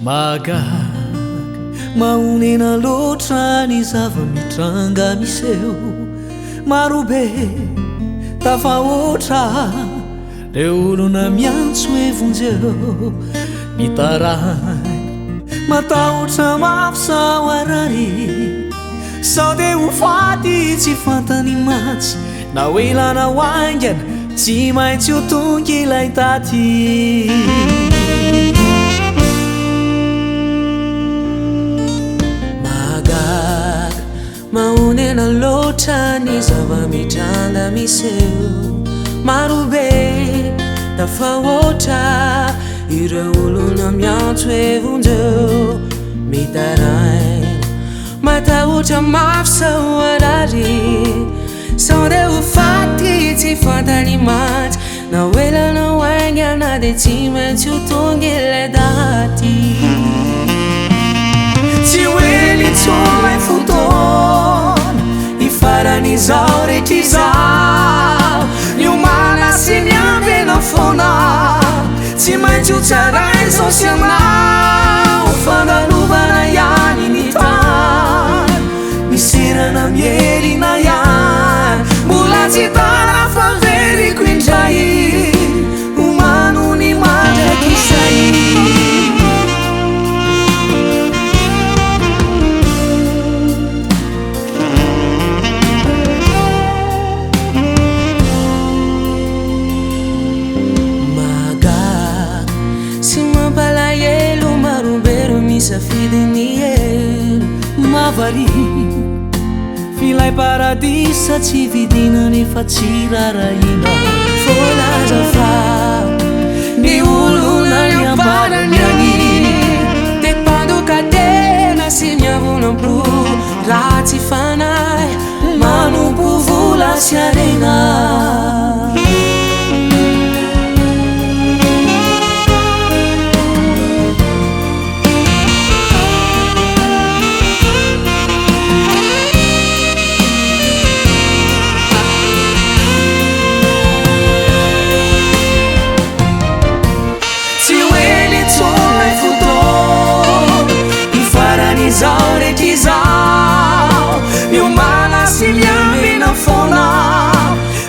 Magaga maonena loatra ny zava-mitranga miseho marobe tafahoatra le olona miantso evonjeo mitaray matahotra mafisao arary sao de ho faty tsy fantany matsy na hoe ilana hoaingana tsy maintsy ho tonga ilay taty maonena loatra ny zava-mitranga miseho marobe tafahoatra ireo olona miantso evonjeo mitaray matahotra mafisao arary sao de ho faty tsy fantany matsy na hoe ilana hoaingana de tsy maintsy ho tonga ilay daty tsy hoe nitsona ny fotoana ifaran'izao rehetraizao niomana sy niambena foana tsy maintsy ho tsaray zao sy anao fandalovana ihany ny tany miserana mielina ihany mbola tsy tara fa veriko indray omano ny mandraky izay safidiny elo mavari filay paradisa tsy vidina nefa tsy rarahina folaza fa ny olona ny ambarany any de pandoka tena sy miavonam-bro raha tsy fanay manompo vola sy arena zao rehetraizao miomana sy miambina foana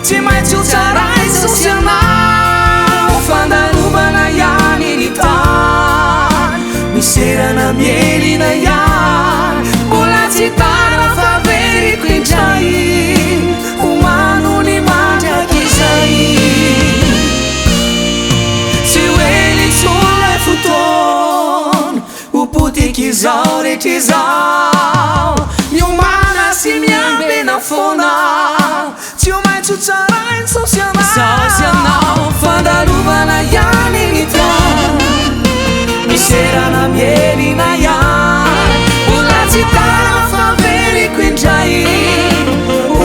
tsy maintsy ho tsaray zao sy anao fandalovana ihany ny tany miserana mielina ihany mbola tsy tara fa veriko indray omano ny mandraky izay tsy hoe nitsona fotoana potiky zao rehetraizao miomana sy miambena foana tsy ho maintsy ho tsaray zao sy anao fandalovana ihany ny tany miserana mielina ihany mbola tsy tara fa veriko indray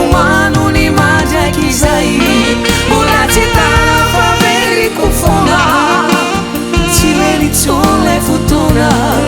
omano ny mandraky izay mbola tsy tara fa veriko foana tsy hoe nitsona fotoana